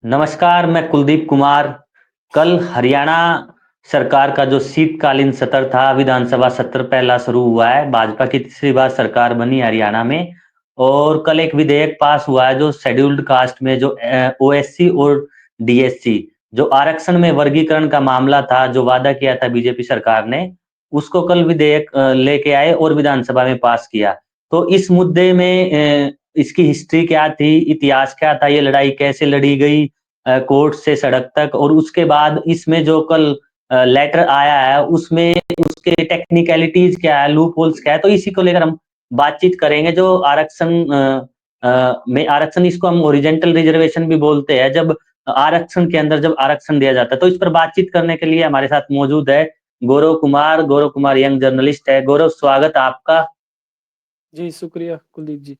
नमस्कार, मैं कुलदीप कुमार। कल हरियाणा सरकार का जो शीतकालीन सत्र था, विधानसभा सत्र पहला शुरू हुआ है। भाजपा की तीसरी बार सरकार बनी हरियाणा में और कल एक विधेयक पास हुआ है जो शेड्यूल्ड कास्ट में जो ओएससी और डीएससी जो आरक्षण में वर्गीकरण का मामला था, जो वादा किया था बीजेपी सरकार ने, उसको कल विधेयक लेके आए और विधानसभा में पास किया। तो इस मुद्दे में इसकी हिस्ट्री क्या थी, इतिहास क्या था, ये लड़ाई कैसे लड़ी गई कोर्ट से सड़क तक, और उसके बाद इसमें जो कल लेटर आया है उसमें उसके टेक्निकलिटीज क्या है, लूप होल्स क्या है, तो इसी को लेकर हम बातचीत करेंगे। जो आरक्षण में आरक्षण, इसको हम ओरिजेंटल रिजर्वेशन भी बोलते हैं, जब आरक्षण के अंदर जब आरक्षण दिया जाता है। तो इस पर बातचीत करने के लिए हमारे साथ मौजूद है गौरव कुमार। गौरव कुमार यंग जर्नलिस्ट है। गौरव, स्वागत है आपका। जी, शुक्रिया कुलदीप जी।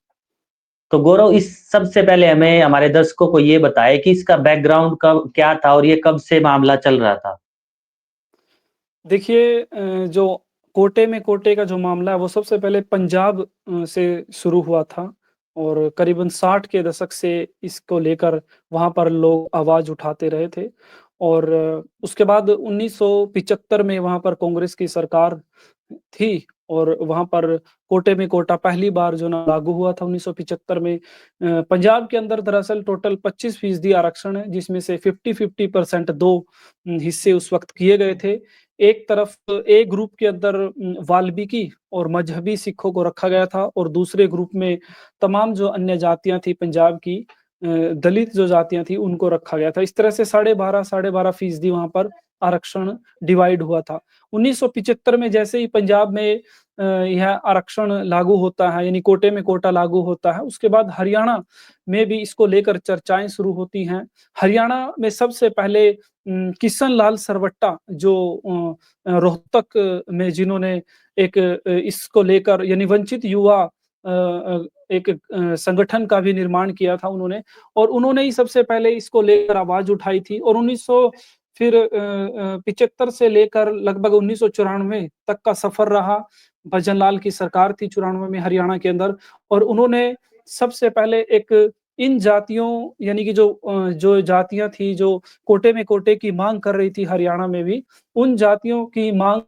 तो गौरव, इस सबसे पहले हमें हमारे दर्शकों को ये बताए कि इसका बैकग्राउंड कब क्या था और ये कब से मामला चल रहा था। देखिए जो कोटे का जो मामला है वो सबसे पहले पंजाब से शुरू हुआ था और करीबन 60 के दशक से इसको लेकर वहाँ पर लोग आवाज़ उठाते रहे थे और उसके बाद 1975 में वहाँ पर कांग्रेस की सरकार थी और वहाँ पर कोटे में कोटा पहली बार जो ना लागू हुआ था 1975 में। पंजाब के अंदर दरअसल टोटल 25% आरक्षण है जिसमें से 50-50% 2 हिस्से उस वक़्त किए गए थे। एक तरफ ए ग्रुप के अंदर वाल्मीकि और मजहबी सिखों को रखा गया था और दूसरे ग्रुप में तमाम जो अन्य जातियाँ थी पंजाब की दलित जो जातियाँ थी उनको रखा गया था। इस तरह से 12.5% वहाँ पर आरक्षण डिवाइड हुआ था। 1975 में जैसे ही पंजाब में यह आरक्षण लागू होता है यानी कोटे में कोटा लागू होता है, उसके बाद हरियाणा में भी इसको लेकर चर्चाएँ शुरू होती हैं। हरियाणा में सबसे पहले किशन लाल सरवट्टा जो रोहतक में जिन्होंने एक इसको लेकर यानी वंचित युवा एक संगठन का भी निर्माण किया था उन्होंने और उन्होंने ही सबसे पहले इसको लेकर आवाज़ उठाई थी और 1900 फिर 75 से लेकर लगभग 1994 तक का सफ़र रहा। भजनलाल की सरकार थी 94 में हरियाणा के अंदर और उन्होंने सबसे पहले एक इन जातियों यानी कि जो जातियाँ थी जो कोटे में कोटे की माँग कर रही थी हरियाणा में भी, उन जातियों की माँग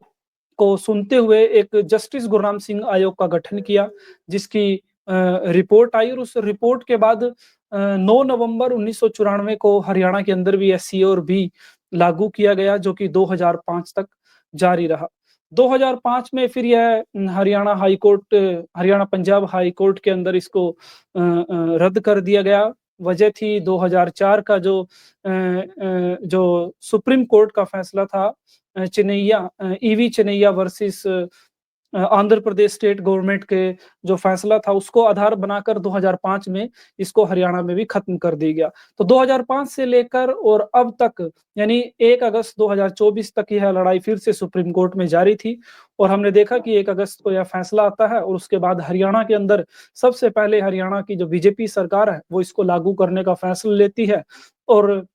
को सुनते हुए एक जस्टिस गुरनाम सिंह आयोग का गठन किया, जिसकी रिपोर्ट आई और उस रिपोर्ट के बाद 9 नवंबर 1994 को हरियाणा के अंदर भी एससी और बी लागू किया गया, जो कि 2005 तक जारी रहा। 2005 में फिर यह हरियाणा पंजाब हाई कोर्ट के अंदर इसको रद्द कर दिया गया। वजह थी 2004 का जो सुप्रीम कोर्ट का फैसला था EV चिनैया versus Andhra Pradesh state government के जो फैसला था उसको आधार बनाकर 2005 में इसको हरियाणा में भी खत्म कर दिया गया। तो 2005 से लेकर और अब तक यानी 1 अगस्त 2024 तक यह लड़ाई फिर से सुप्रीम कोर्ट में जारी थी और हमने देखा कि 1 अगस्त को यह फैसला आता है और उसके बाद हरियाणा के अंदर सबसे पहले हरियाणा की जो बीजेपी सरकार है वो इसको लागू करने का फैसला लेती है और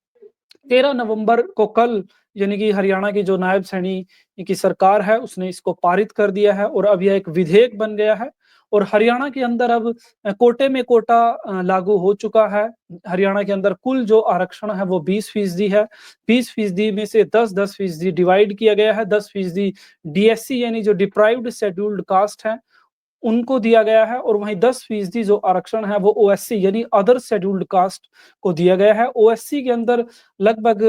13 नवंबर को कल यानी कि हरियाणा की जो नायब सैनी की सरकार है उसने इसको पारित कर दिया है और अब यह एक विधेयक बन गया है और हरियाणा के अंदर अब कोटे में कोटा लागू हो चुका है। हरियाणा के अंदर कुल जो आरक्षण है वो 20% है। 20% में से 10-10% डिवाइड किया गया है। 10% डीएससी यानी जो डिप्राइव्ड शेड्यूल्ड कास्ट है उनको दिया गया है और वहीं 10% जो आरक्षण है वो ओएससी यानी अदर शेड्यूल्ड कास्ट को दिया गया है। ओएससी के अंदर लगभग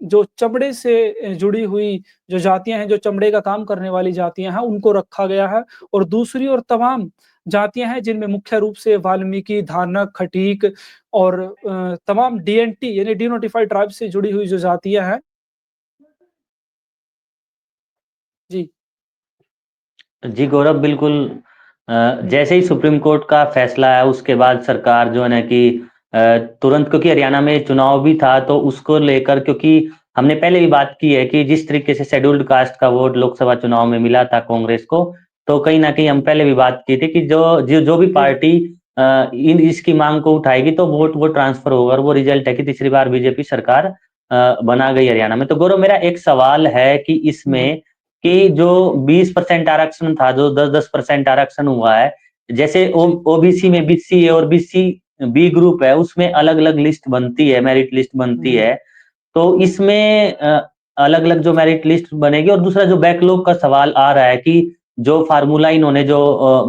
जो चमड़े से जुड़ी हुई जो जातियां हैं, जो चमड़े का काम करने वाली जातियां हैं, उनको रखा गया है और दूसरी और तमाम जातियां हैं जिनमें मुख्य रूप से वाल्मीकि, धानक, खटीक और तमाम डीएनटी यानी डिनोटिफाइड ट्राइब से जुड़ी हुई जो जातियां हैं। जी। जी गौरव, बिल्कुल। जैसे ही सुप्रीम कोर्ट का फैसला है उसके बाद सरकार जो है ना कि तुरंत, क्योंकि हरियाणा में चुनाव भी था तो उसको लेकर, क्योंकि हमने पहले भी बात की है कि जिस तरीके से शेड्यूल्ड कास्ट का वोट लोकसभा चुनाव में मिला था कांग्रेस को, तो कहीं ना कहीं हम पहले भी बात की थी कि जो भी जी। पार्टी इन इसकी मांग को उठाएगी तो वोट वो ट्रांसफर होगा, और वो रिजल्ट है कि तीसरी बार बीजेपी सरकार बना गई हरियाणा में। तो गौरव, मेरा एक सवाल है कि हम्म। इसमें कि जो 20% आरक्षण था, जो 10-10% आरक्षण हुआ है, जैसे जी। ओबीसी में बीसी और बीसी बी ग्रुप है उसमें अलग-अलग लिस्ट बनती है, मेरिट लिस्ट बनती हुँ, है। तो हुँ, इसमें अलग-अलग जो मेरिट लिस्ट बनेगी और दूसरा जो बैकलॉग का सवाल आ रहा है कि जो फ़ॉर्मूला इन्होंने जो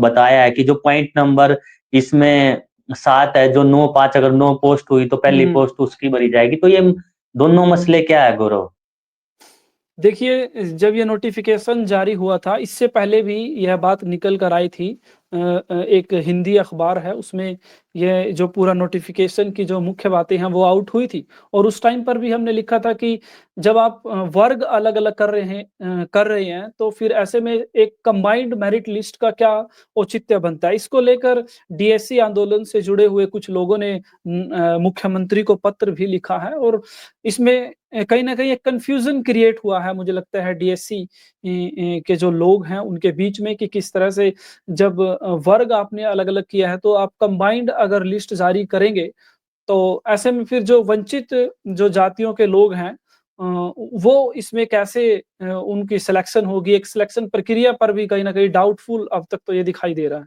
बताया है कि जो पॉइंट नंबर इसमें 7 है, जो 9-5 अगर 9 पोस्ट हुई तो पहली हुँ। पोस्ट उसकी भरी जाएगी। तो ये दोनों मसले क्या है गौरव? देखिए, जब ये नोटिफ़िकेशन जारी हुआ था, इससे पहले भी यह बात निकल कर आई थी। एक हिंदी अखबार है, उसमें ये जो पूरा नोटिफ़िकेशन की जो मुख्य बातें हैं, वो आउट हुई थी और उस टाइम पर भी हमने लिखा था कि जब आप वर्ग अलग-अलग कर रहे हैं, तो फिर ऐसे में एक कंबाइंड मेरिट लिस्ट का क्या औचित्य बनता है? इसको लेकर डीएससी आंदोलन से जुड़े हुए कुछ लोगों ने मुख्यमंत्री को पत्र भी लिखा है और इसमें कहीं न कहीं एक कन्फ्यूज़न क्रिएट हुआ है मुझे लगता है डीएससी के जो लोग हैं उनके बीच में कि किस तरह से जब वर्ग आपने अलग-अलग किया है तो आप कंबाइंड अगर लिस्ट जारी करेंगे, तो ऐसे में फिर जो वंचित जो जातियों के लोग हैं वो इसमें कैसे उनकी सिलेक्शन होगी? एक सिलेक्शन प्रक्रिया पर भी कहीं न कहीं डाउटफुल अब तक तो ये दिखाई दे रहा है।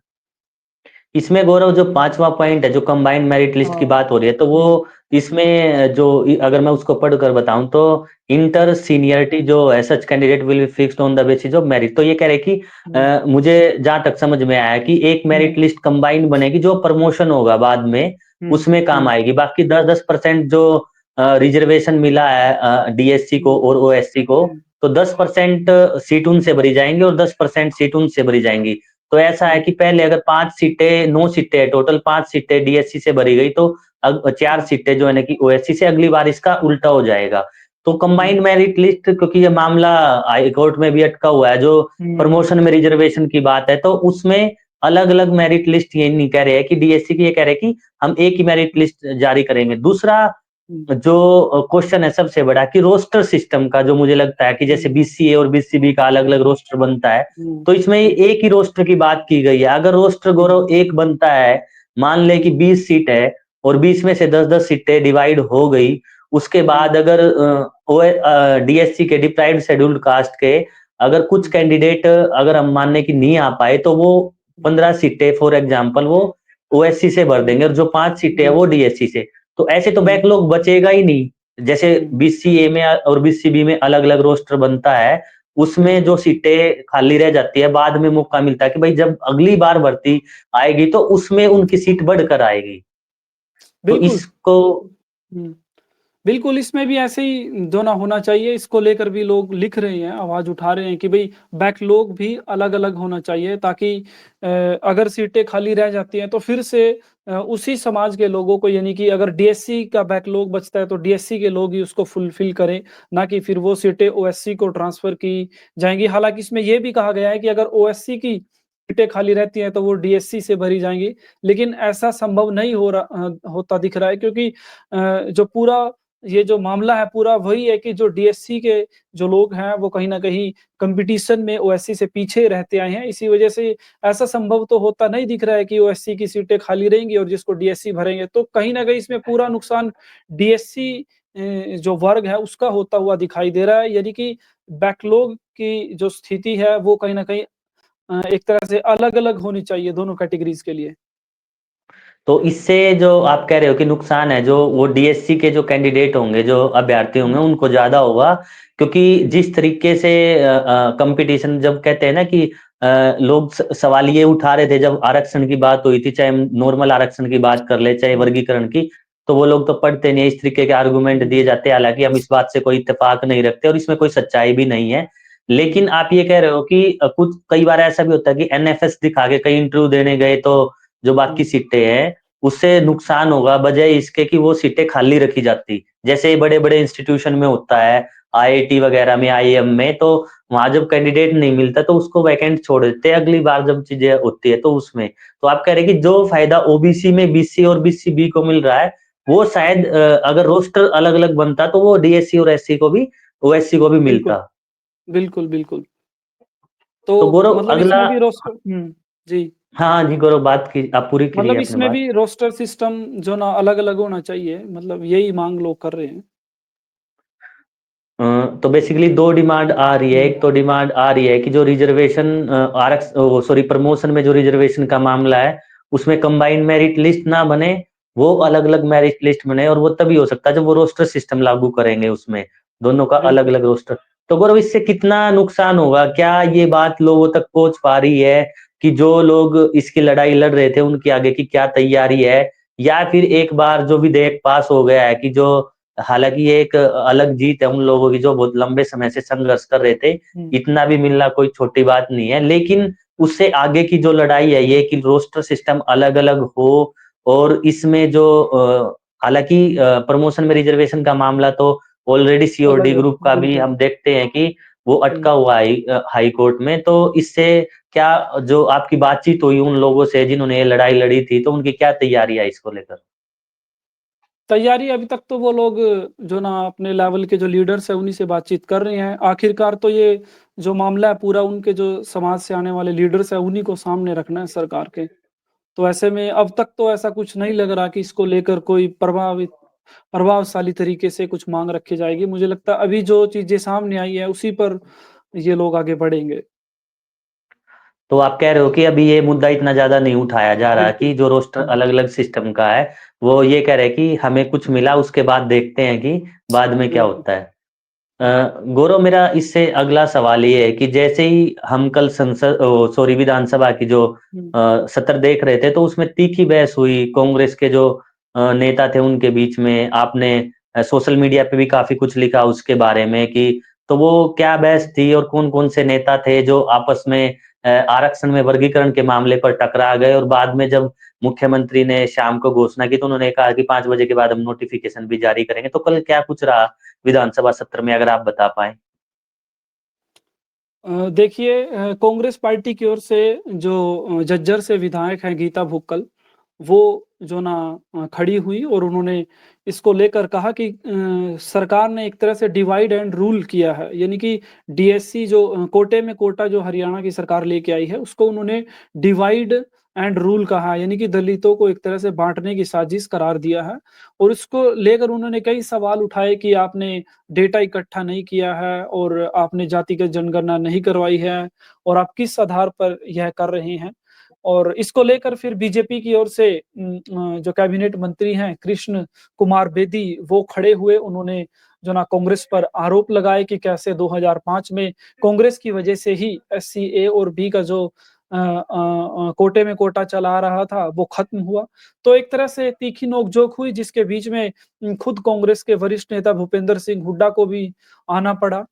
इसमें गौरव जो 5वाँ पॉइंट है, जो कंबाइंड मेरिट लिस्ट की हाँ। बात हो रही है, तो हुँ, वो इसमें जो अगर मैं उसको पढ़कर बताऊँ तो इंटर सीनियरिटी जो है सच candidate will be fixed on the basis of merit. तो ये कह रहे हैं कि हुँ, मुझे जहाँ तक समझ में आया कि एक हुँ, मेरिट लिस्ट कंबाइंड बनेगी जो प्रमोशन होगा बाद में, हुँ, उसमें काम हुँ, आएगी। बाकी 10-10% जो रिजर्वेशन मिला है डीएससी को हुँ, और ओएससी को, हुँ, तो 10% सीट उनसे भरी जाएँगी और 10% सीट उनसे भरी जाएँगी। तो ऐसा है हुँ, कि पहले अगर 5 सीटें 9 सीटें हैं, टोटल 5 सीटें डीएससी से भरी गई तो 4 हुँ, सीटें जो है ना कि ओएससी से, अगली बार इसका उल्टा हो जाएगा। तो हुँ, कंबाइंड मेरिट लिस्ट, क्योंकि ये मामला हाई कोर्ट में भी अटका हुआ है, जो हुँ, प्रमोशन में रिजर्वेशन की बात है, तो उसमें अलग-अलग मेरिट लिस्ट ये नहीं कह रहे हैं कि डीएससी की, ये कह रहे हैं कि हम एक ही मेरिट हुँ, लिस्ट जारी करेंगे। दूसरा हुँ, जो क्वेश्चन है सबसे बड़ा कि रोस्टर सिस्टम का, जो मुझे लगता है कि जैसे हुँ, बीसीए और बीसीबी का अलग-अलग रोस्टर बनता है, हुँ, तो इसमें हुँ, एक ही रोस्टर की बात की गई है। अगर रोस्टर हुँ, गौरव एक बनता है, मान लें कि हुँ, 20 सीट है और 20 में से 10-10 सीटें डिवाइड हो गई, उसके हुँ, बाद अगर डीएससी के डिप्राइव्ड शेड्यूल्ड कास्ट के अगर कुछ हुँ, कैंडिडेट अगर हम मान लें कि नहीं आ पाए, तो वो 15 सीटें फॉर एग्जांपल वो ओएससी से भर हुँ, देंगे और जो 5 सीटें हैं हुँ, वो डीएससी से। तो ऐसे तो हुँ, बैकलॉग बचेगा ही नहीं। जैसे हुँ, बीसीए में और बीसीबी में अलग-अलग रोस्टर बनता है, उसमें हुँ, जो सीटें खाली रह जाती है, बाद में मौका मिलता है कि भाई जब अगली बार भर्ती आएगी तो उसमें उनकी सीट बढ़कर आएगी। तो बिल्कुल। इसको हुँ। बिल्कुल, इसमें भी ऐसे ही दोना होना चाहिए, इसको लेकर भी लोग लिख रहे हैं, आवाज़ उठा रहे हैं कि भई बैकलॉग भी अलग-अलग होना चाहिए ताकि अगर सीटें खाली रह जाती हैं तो फिर से उसी समाज के लोगों को यानी कि अगर डीएससी का बैकलॉग बचता है तो डीएससी के लोग ही उसको फुलफ़िल करें, ना कि फिर वो सीटें ओएससी को ट्रांसफ़र की जाएँगी। हालाँकि इसमें ये भी कहा गया है कि अगर ओएससी की सीटें खाली रहती हैं तो वो डीएससी से भरी जाएँगी, लेकिन ऐसा संभव नहीं होता दिख रहा है क्योंकि जो पूरा ये जो मामला है पूरा वही है कि जो डीएससी के जो लोग हैं वो कहीं न कहीं कॉम्पिटिशन में ओएससी से पीछे रहते आए हैं। इसी वजह से ऐसा संभव तो होता नहीं दिख रहा है कि ओएससी की सीटें खाली रहेंगी और जिसको डीएससी भरेंगे। तो कहीं न कहीं इसमें पूरा नुकसान डीएससी जो वर्ग है उसका होता हुआ दिखाई दे रहा है। यानी कि बैकलॉग की जो स्थिति है वो कहीं न कहीं एक तरह से अलग-अलग होनी चाहिए दोनों कैटेगरीज़ के लिए। तो इससे जो आप कह रहे हो कि नुकसान है, जो वो डीएससी के जो कैंडिडेट होंगे, जो अभ्यर्थी होंगे, हुँ, उनको ज़्यादा होगा, क्योंकि हुँ, जिस तरीके से कॉम्पिटिशन, जब कहते हैं ना कि लोग सवाल ये उठा रहे थे जब आरक्षण की बात हुई थी, चाहे हम नॉर्मल आरक्षण की बात कर ले, चाहे हुँ, वर्गीकरण की, तो वो लोग तो पढ़ते नहीं है, इस तरीके के आर्गुमेंट हुँ, दिए जाते हैं, हालाँकि हम इस बात से कोई इत्तेफ़ाक नहीं रखते और इसमें कोई सच्चाई भी नहीं है। हुँ, लेकिन आप ये कह रहे हो कि कुछ कई बार ऐसा भी होता है कि एनएफएस दिखा के कहीं इंटरव्यू देने गए, तो जो बाकी हुँ, सीटें हैं उससे हुँ, नुकसान होगा बजाय इसके कि वो सीटें खाली रखी जाती। जैसे बड़े-बड़े इंस्टीट्यूशन में होता है, आईआईटी वगैरह में, आईआईएम में, तो वहाँ जब कैंडिडेट नहीं मिलता तो उसको वैकेंट छोड़ देते हैं, अगली बार जब चीज़ें होती है तो उसमें। तो आप कह रहे हैं कि जो फ़ायदा ओबीसी में बीसी और बीसीबी को मिल रहा है, वो शायद हुँ। अगर रोस्टर अलग-अलग बनता तो वो डीएससी और एससी को भी, ओएससी को भी बिल्कुल, मिलता। बिल्कुल, बिल्कुल। तो तो गौरव मतलब अगला, इसमें भी रोस्टर जी। हाँ, हाँ जी गौरव, बात की आप पूरी करिए मतलब अपनी इसमें बात। भी रोस्टर सिस्टम जो ना अलग-अलग होना चाहिए, मतलब यही माँग लोग कर रहे हैं। अ, तो बेसिकली 2 डिमांड आ रही है। हुँ, एक तो डिमांड आ रही है कि जो रिजर्वेशन वो सॉरी प्रमोशन में जो रिजर्वेशन का मामला है, उसमें कंबाइंड मेरिट लिस्ट ना बने, वो अलग-अलग मेरिट लिस्ट बने और वो तभी हो सकता है जब वो रोस्टर सिस्टम लागू करेंगे उसमें, दोनों का बिल्कुल। अलग-अलग रोस्टर। तो गौरव इससे कितना नुकसान होगा? क्या ये बात लोगों तक पहुँच पा रही है कि जो लोग इसकी लड़ाई लड़ रहे थे उनकी आगे की क्या तैयारी है? या फिर एक बार जो विधेयक पास हो गया है कि जो हालाँकि ये एक अलग जीत है उन लोगों की जो बहुत लंबे समय से संघर्ष कर रहे थे, हुँ। इतना भी मिलना कोई छोटी बात नहीं है। लेकिन उससे आगे की जो लड़ाई है ये कि रोस्टर सिस्टम अलग-अलग हो और इसमें जो हालाँकि प्रमोशन में रिजर्वेशन का मामला तो ऑलरेडी सीओडी अलग है, ग्रुप का भी बिल्कुल। हम देखते हैं कि वो हुँ। अटका हुआ है हाई कोर्ट में। तो इससे क्या जो आपकी बातचीत हुई उन लोगों से जिन्होंने ये लड़ाई लड़ी थी, तो उनकी क्या तैयारी है इसको लेकर? तैयारी अभी तक तो वो लोग जो ना अपने लेवल के जो लीडर्स हैं उन्हीं से बातचीत कर रहे हैं। आखिरकार तो ये जो मामला है पूरा उनके जो समाज से आने वाले लीडर्स हैं उन्हीं को सामने रखना है सरकार के। तो ऐसे में अब तक तो ऐसा कुछ नहीं लग रहा कि इसको लेकर कोई प्रभावशाली तरीके से कुछ माँग रखी जाएगी। मुझे लगता है अभी जो चीज़ें सामने आई है उसी पर ये लोग आगे बढ़ेंगे। तो आप कह रहे हो कि अभी ये मुद्दा इतना ज़्यादा नहीं उठाया जा रहा बिल्कुल। कि जो रोस्टर हुँ, अलग-अलग सिस्टम का है, वो ये कह रहे हैं कि हमें कुछ मिला उसके बाद देखते हैं कि बाद में क्या बिल्कुल। होता है। गौरव मेरा इससे अगला सवाल ये है कि जैसे ही हम कल विधानसभा की जो हुँ, सत्र देख रहे थे तो उसमें तीखी बहस हुई कांग्रेस के जो नेता थे उनके बीच में। आपने सोशल मीडिया पे भी काफ़ी कुछ लिखा उसके बारे में कि तो वो क्या बहस थी और कौन-कौन से नेता थे जो आपस में आरक्षण में वर्गीकरण के मामले पर टकरा गए और बाद में जब मुख्यमंत्री ने शाम को घोषणा की तो उन्होंने कहा कि 5 बजे के बाद हम नोटिफ़िकेशन भी जारी करेंगे। तो कल क्या कुछ रहा विधानसभा सत्र में अगर आप बता पाएँ? देखिए कांग्रेस पार्टी की ओर से जो झज्जर से विधायक हैं गीता भुक्कल, वो जो ना खड़ी हुई और उन्होंने इसको लेकर कहा कि सरकार ने एक तरह से डिवाइड एंड रूल किया है। यानी कि डीएससी जो कोटे में कोटा जो हरियाणा की सरकार लेके आई है, उसको उन्होंने डिवाइड एंड रूल कहा है। यानी कि दलितों को एक तरह से बाँटने की साजिश करार दिया है और इसको लेकर उन्होंने कई सवाल उठाए कि आपने डेटा इकट्ठा नहीं किया है और आपने जातिगत जनगणना नहीं करवाई है और आप किस आधार पर यह कर रहे हैं। और इसको लेकर फिर बीजेपी की ओर से जो कैबिनेट मंत्री हैं कृष्ण कुमार बेदी वो खड़े हुए उन्होंने जो ना कांग्रेस पर आरोप लगाए कि कैसे 2005 में कांग्रेस की वजह से ही एससी ए और बी का जो कोटे में कोटा चला आ रहा था वो खत्म हुआ। तो एक तरह से तीखी नोक-झोंक हुई जिसके बीच में खुद कांग्रेस के वरिष्ठ नेता भूपेंद्र सिंह हुड्डा को भी आना पड़ा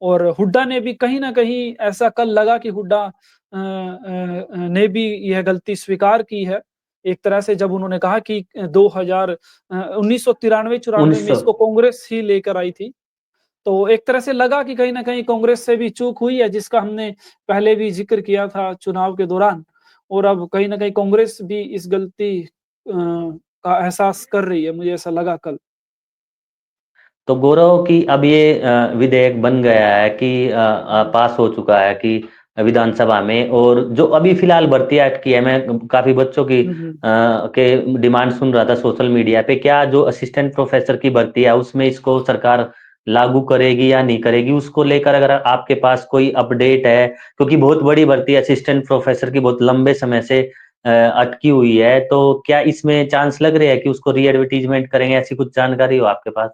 और हुड्डा ने भी कहीं न कहीं ऐसा कल लगा कि हुड्डा ने भी यह गलती स्वीकार की है। एक तरह से जब उन्होंने कहा कि 1993-94 में 1900 इसको कांग्रेस ही लेकर आई थी। तो एक तरह से लगा कि कहीं न कहीं कांग्रेस से भी चूक हुई है जिसका हमने पहले भी ज़िक्र किया था चुनाव के दौरान और अब कहीं न कहीं कांग्रेस भी इस गलती का एहसास कर रही है, मुझे ऐसा लगा कल। तो गौरव कि अब ये विधेयक बन गया है कि हुँ, पास हो चुका है कि विधानसभा में और जो अभी फिलहाल भर्ती एक्ट की है मैं काफ़ी बच्चों की हुँ, हुँ। के डिमांड सुन रहा था सोशल मीडिया पे। क्या जो असिस्टेंट प्रोफ़ेसर की भर्ती है उसमें इसको सरकार लागू करेगी या नहीं करेगी? उसको लेकर अगर आपके पास कोई अपडेट है क्योंकि बहुत बड़ी भर्ती है असिस्टेंट प्रोफ़ेसर की बहुत लंबे समय से अटकी हुई है। तो क्या इसमें चांस लग रहे हैं कि उसको री-एडवर्टाइज़मेंट करेंगे? ऐसी कुछ जानकारी हो आपके पास?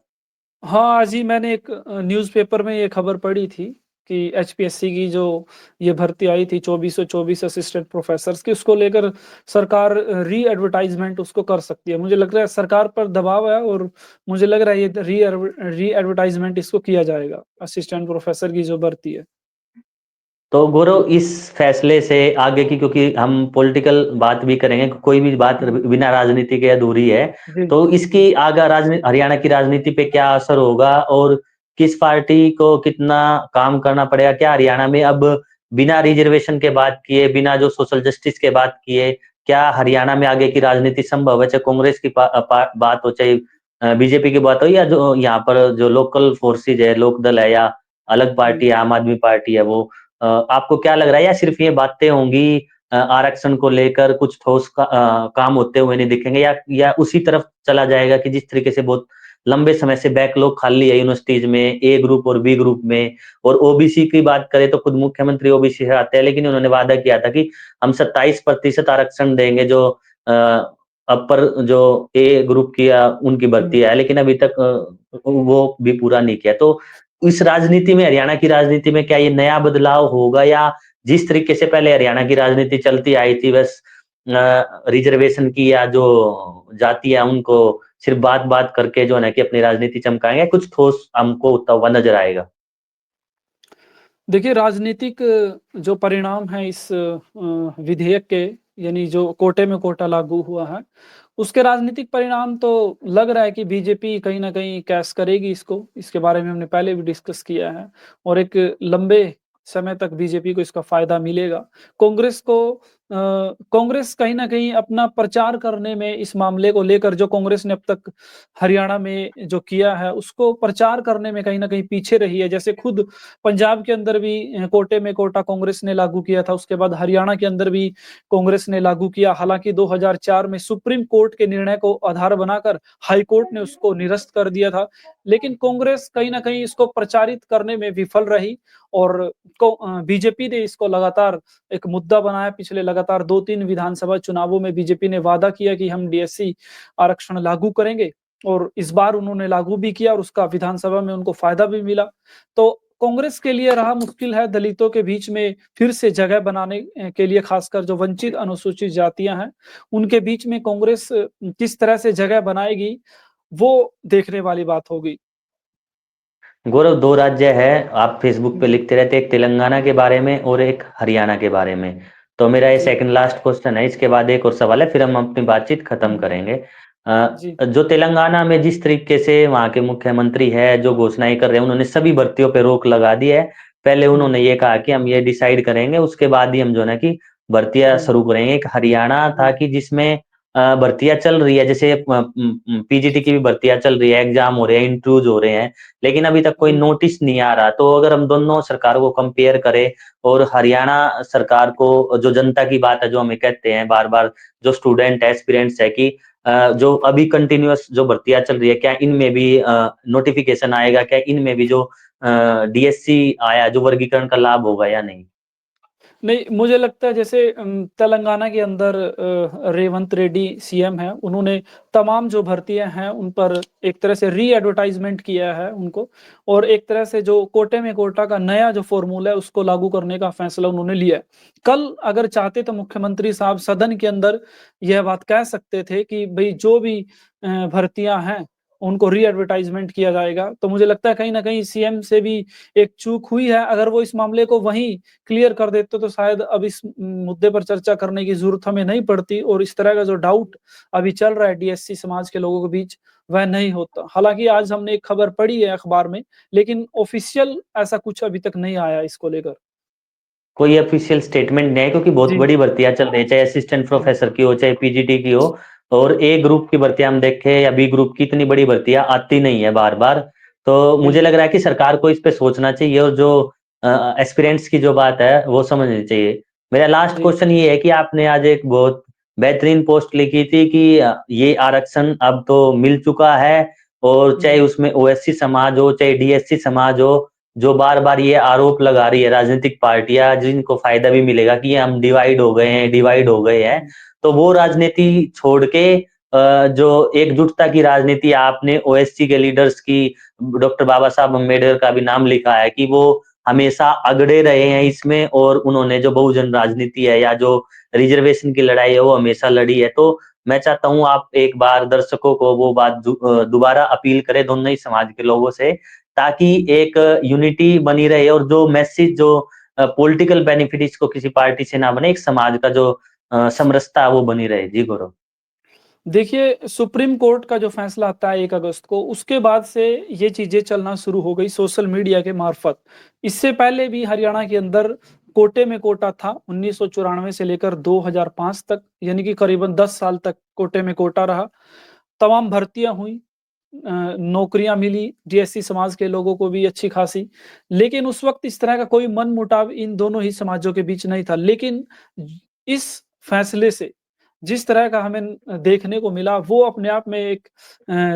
हाँ, आज ही मैंने एक न्यूज़पेपर में ये खबर पढ़ी थी कि एचपीएससी की जो ये भर्ती आई थी 2424 असिस्टेंट प्रोफ़ेसर्स की, उसको लेकर सरकार री-एडवर्टाइज़मेंट उसको कर सकती है। मुझे लग रहा है सरकार पर दबाव है और मुझे लग रहा है ये री-एडवर्टाइज़मेंट इसको किया जाएगा, असिस्टेंट प्रोफ़ेसर की जो भर्ती है। तो गौरव इस फैसले से आगे की क्योंकि हम पॉलिटिकल बात भी करेंगे, कोई भी बात हुँ, बिना राजनीति के अधूरी है। जी, तो जी। इसकी आगा राजनी हरियाणा की राजनीति पे क्या असर होगा और किस पार्टी को कितना काम करना पड़ेगा? क्या हरियाणा में अब बिना रिजर्वेशन के बात किए, बिना जो सोशल जस्टिस के बात किए, क्या हरियाणा में आगे की राजनीति संभव है? चाहे कांग्रेस की बात हो, चाहे बीजेपी की बात हो या जो यहाँ पर जो लोकल फोर्सेस है, लोकदल है या अलग हुँ। पार्टी है, आम आदमी पार्टी है वो आपको क्या लग रहा है या सिर्फ ये बातें होंगी आरक्षण को लेकर कुछ ठोस काम होते हुए नहीं दिखेंगे या उसी तरफ चला जाएगा कि जिस तरीके से बहुत लंबे समय से बैकलॉग खाली है यूनिवर्सिटीज में ए ग्रुप और बी ग्रुप में और ओबीसी की बात करें तो खुद मुख्यमंत्री ओबीसी से आते हैं लेकिन उन्होंने वादा किया था कि हम 27% आरक्षण देंगे जो अपर जो ए ग्रुप की उनकी हुँ। भर्ती है, लेकिन अभी तक वो भी पूरा नहीं किया। तो इस राजनीति में, हरियाणा की राजनीति में क्या ये नया बदलाव होगा, या जिस तरीके से पहले हरियाणा की राजनीति चलती आई थी, बस रिजर्वेशन की या जो जाति है उनको सिर्फ बात-बात करके जो है ना कि अपनी राजनीति चमकाएँगे, कुछ ठोस हमको होता हुआ नज़र आएगा? देखिए, राजनीतिक जो परिणाम है इस विधेयक के, यानी जो कोटे में कोटा लागू हुआ है, उसके राजनीतिक परिणाम तो लग रहा है कि बीजेपी कहीं न कहीं कैश करेगी इसको। इसके बारे में हमने पहले भी डिस्कस किया है और एक लंबे समय तक बीजेपी को इसका फ़ायदा मिलेगा। कांग्रेस को कांग्रेस कहीं न कहीं अपना प्रचार करने में इस मामले को लेकर, जो कांग्रेस ने अब तक हरियाणा में जो किया है, उसको प्रचार करने में कहीं न कहीं पीछे रही है। जैसे खुद पंजाब के अंदर भी कोटे में कोटा कांग्रेस ने लागू किया था, उसके बाद हरियाणा के अंदर भी कांग्रेस ने लागू किया। हालाँकि 2004 में सुप्रीम कोर्ट के निर्णय को आधार बनाकर हाई कोर्ट ने उसको निरस्त कर दिया था। लेकिन कांग्रेस कहीं न कहीं इसको प्रचारित करने में विफल रही और बीजेपी ने इसको लगातार एक मुद्दा बनाया। पिछले लगातार 2-3 विधानसभा चुनावों में बीजेपी ने वादा किया कि हम डीएससी आरक्षण लागू करेंगे और इस बार उन्होंने लागू भी किया और उसका विधानसभा में उनको फ़ायदा भी मिला। तो कांग्रेस के लिए रहा मुश्किल है दलितों के बीच में फिर से जगह बनाने के लिए, खासकर जो वंचित अनुसूचित जातियां हैं, उनके बीच में कांग्रेस किस तरह से जगह बनाएगी, वो देखने वाली बात होगी। गौरव, 2 राज्य है, आप फ़ेसबुक पे जी, लिखते रहते हैं, एक तेलंगाना के बारे में और एक हरियाणा के बारे में। तो मेरा ये जी, सेकंड लास्ट क्वेश्चन है, इसके बाद एक और सवाल है, फिर हम अपनी बातचीत खत्म हुँ, करेंगे। जी, जो तेलंगाना में जिस तरीके से वहाँ के मुख्यमंत्री हैं, जो घोषणाएँ कर रहे हैं, उन्होंने सभी भर्तियों पे रोक लगा दी है। पहले हुँ, उन्होंने ये कहा कि हम ये डिसाइड करेंगे, उसके बाद ही हम जो है ना कि भर्तियाँ हुँ, शुरू करेंगे। एक हरियाणा था जी, कि जिसमें भर्तियाँ चल रही है, जैसे पीजीटी की भी भर्तियाँ चल रही है, एग्ज़ाम हो रहे हैं, इंटरव्यूज़ हो रहे हैं, लेकिन अभी तक कोई जी, नोटिस नहीं आ रहा। तो अगर हम दोनों सरकारों को कंपेयर करें और हरियाणा सरकार को, जो जनता की बात है, जो हमें कहते हैं बार-बार, जो स्टूडेंट है, एस्पिरेंट्स है कि जो अभी कंटिन्यूअस जो भर्तियाँ चल रही है, क्या इनमें भी नोटिफ़िकेशन आएगा? क्या इनमें भी जो डीएससी आया, जो वर्गीकरण का लाभ होगा या नहीं? नहीं, मुझे लगता है जैसे तेलंगाना के अंदर रेवंत रेड्डी सीएम हैं, उन्होंने तमाम जो भर्तियाँ हैं, उन पर एक तरह से री-एडवर्टाइज़मेंट किया है उनको और एक तरह से जो कोटे में कोटा का नया जो फ़ॉर्मूला है, उसको लागू करने का फ़ैसला उन्होंने लिया है। कल अगर चाहते तो मुख्यमंत्री साहब सदन के अंदर यह बात कह सकते थे कि भई जो भी भर्तियाँ हैं, उनको री-एडवर्टाइज़मेंट किया जाएगा। तो मुझे लगता है कहीं न कहीं सीएम से भी एक चूक हुई है। अगर वो इस मामले को वहीं क्लियर कर देते तो शायद अब इस मुद्दे पर चर्चा करने की ज़रूरत हमें नहीं पड़ती और इस तरह का जो डाउट अभी चल रहा है डीएससी समाज के लोगों के बीच, वह नहीं होता। हालाँकि आज हमने एक खबर पढ़ी है अखबार में, लेकिन ऑफ़िशियल ऐसा कुछ अभी तक नहीं आया इसको लेकर। कोई ऑफिशियल स्टेटमेंट नहीं है, क्योंकि बहुत जी, बड़ी भर्तियाँ चल रही है, चाहे असिस्टेंट जी, प्रोफेसर की हो, चाहे पीजीटी की हो। और ए ग्रुप की भर्तियाँ हम देखें या बी ग्रुप की, इतनी बड़ी भर्तियाँ आती नहीं है बार-बार। तो मुझे लग बिल्कुल। रहा है कि सरकार को इस पे सोचना चाहिए और जो एस्पिरेंट्स की जो बात है, वो समझनी चाहिए। मेरा लास्ट जी, क्वेश्चन ये है कि आपने आज एक बहुत बेहतरीन पोस्ट लिखी थी कि ये आरक्षण अब तो मिल चुका है, और चाहे जी, उसमें ओएससी समाज हो, चाहे डीएससी समाज हो, जो बार-बार ये आरोप लगा रही है राजनीतिक पार्टियाँ, जिनको फ़ायदा भी मिलेगा कि हम डिवाइड हो गए हैं, डिवाइड हो गए हैं। हुँ, तो वो राजनीति छोड़ के जो एकजुटता की राजनीति, आपने ओएससी के लीडर्स की, डॉक्टर बाबा साहब अम्बेडकर का भी नाम लिखा है कि वो हमेशा अगड़े रहे हैं इसमें, और उन्होंने जो बहुजन राजनीति है या जो रिज़र्वेशन की लड़ाई है, वो हमेशा लड़ी है। तो मैं चाहता हूँ आप एक बार दर्शकों को वो बात दोबारा अपील करें, दोनों ही समाज के लोगों से, ताकि एक यूनिटी बनी रहे और जो मैसेज, जो पॉलिटिकल बेनिफिट इसको किसी पार्टी से ना बने, एक समाज का जो समरसता है वो बनी रहे। जी गौरव। देखिए, सुप्रीम कोर्ट का जो फैसला आता है 1 अगस्त को, उसके बाद से ये चीज़ें चलना शुरू हो गई सोशल मीडिया के मार्फ़त। इससे पहले भी हरियाणा के अंदर कोटे में कोटा था, 1994 से लेकर 2005 तक, यानी कि करीबन 10 साल तक कोटे में कोटा रहा। तमाम भर्तियाँ हुईं, नौकरियाँ मिली, डीएससी समाज के लोगों को भी अच्छी खासी। लेकिन उस वक़्त इस तरह का कोई मनमुटाव इन दोनों ही समाजों के बीच नहीं था। लेकिन इस फैसले से जिस तरह का हमें देखने को मिला वो अपने आप में एक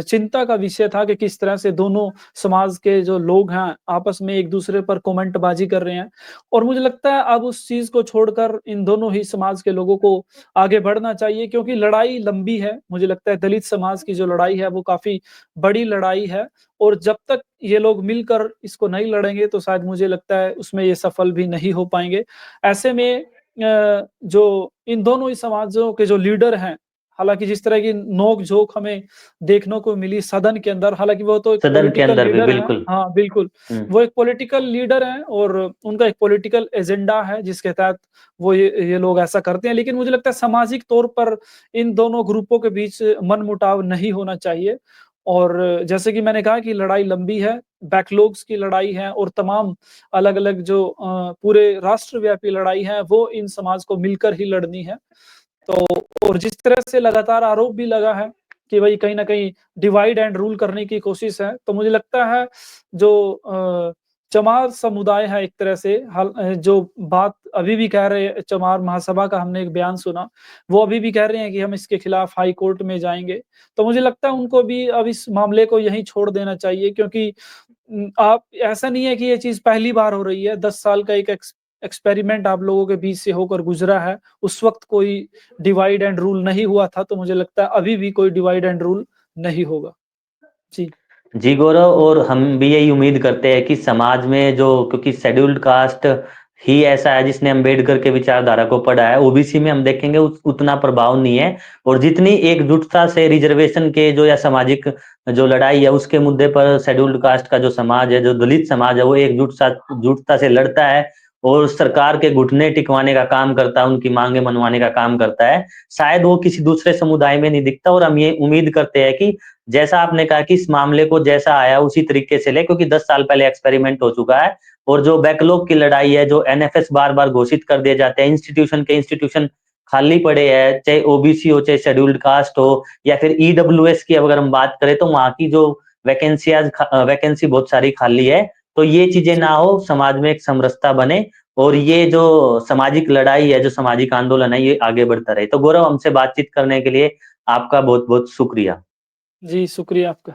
चिंता का विषय था कि किस तरह से दोनों समाज के जो लोग हैं आपस में एक-दूसरे पर कमेंटबाज़ी कर रहे हैं। और मुझे लगता है अब उस चीज़ को छोड़कर इन दोनों ही समाज के लोगों को आगे बढ़ना चाहिए क्योंकि लड़ाई लंबी है। मुझे लगता है दलित समाज की जो लड़ाई है वो काफ़ी बड़ी लड़ाई है और जब तक ये लोग मिलकर इसको नहीं लड़ेंगे तो शायद मुझे लगता है उसमें ये सफल भी नहीं हो पाएँगे। ऐसे में जो इन दोनों ही समाजों के जो लीडर हैं, हालाँकि जिस तरह की नोक-झोंक हमें देखने को मिली सदन के अंदर, हालाँकि वो तो एक सदन के पॉलिटिकल अंदर भी लीडर हैं। बिल्कुल। हाँ, बिल्कुल। हुँ। वो एक पॉलिटिकल लीडर हैं और उनका एक पॉलिटिकल एजेंडा है जिसके तहत वो ये लोग ऐसा करते हैं। लेकिन मुझे लगता है सामाजिक तौर पर इन दोनों ग्रुपों के बीच मनमुटाव नहीं होना चाहिए और जैसे कि मैंने कहा कि लड़ाई लंबी है, बैकलॉग्स की लड़ाई है और तमाम अलग-अलग जो पूरे राष्ट्रव्यापी लड़ाई है, वो इन समाज को मिलकर ही लड़नी है। तो और जिस तरह से लगातार आरोप भी लगा है कि भई कहीं न कहीं डिवाइड एंड रूल करने की कोशिश है, तो मुझे लगता है जो चमार समुदाय है एक तरह से जो बात अभी भी कह रहे हैं चमार महासभा का हमने एक बयान सुना, वो अभी भी कह रहे हैं कि हम इसके खिलाफ हाई कोर्ट में जाएँगे। तो मुझे लगता है उनको भी अब इस मामले को यहीं छोड़ देना चाहिए क्योंकि आप ऐसा नहीं है कि ये चीज़ पहली बार हो रही है, 10 साल का एक एक्सपेरिमेंट आप लोगों के बीच से होकर गुज़रा है। उस वक़्त कोई डिवाइड एंड रूल नहीं हुआ था, तो मुझे लगता है अभी भी कोई डिवाइड एंड रूल नहीं होगा। जी, जी गौरव, और हम भी यही उम्मीद करते हैं कि समाज में जो, क्योंकि शेड्यूल्ड कास्ट ही ऐसा है जिसने अम्बेडकर के विचारधारा को पढ़ा है, ओबीसी में हम देखेंगे उतना प्रभाव नहीं है। और जितनी एकजुटता से रिजर्वेशन के जो या सामाजिक जो लड़ाई है उसके मुद्दे पर शेड्यूल्ड कास्ट का जो समाज है, जो दलित समाज है, वो एकजुटता से लड़ता है और सरकार के घुटने टिकवाने का काम करता है, उनकी मांगे मनवाने का काम करता है, शायद वो किसी दूसरे समुदाय में नहीं दिखता। और हम ये उम्मीद करते हैं कि जैसा आपने कहा कि इस मामले को जैसा आया उसी तरीके से ले, क्योंकि 10 साल पहले एक्सपेरिमेंट हो चुका है। और जो बैकलॉग की लड़ाई है, जो एनएफएस बार-बार घोषित कर दिए जाते हैं, इंस्टीट्यूशन खाली पड़े हैं, चाहे ओबीसी हो, चाहे शेड्यूल्ड कास्ट हो, या फिर ईडब्ल्यूएस की अगर हम बात करें तो वहाँ की जो वैकेंसी बहुत सारी खाली है। तो ये चीजें ना जी, हो, समाज में एक समरसता बने और ये जो सामाजिक लड़ाई है, जो सामाजिक आंदोलन है, ये आगे बढ़ता रहे। तो गौरव, हमसे बातचीत करने के लिए आपका बहुत-बहुत शुक्रिया। जी, शुक्रिया आपका।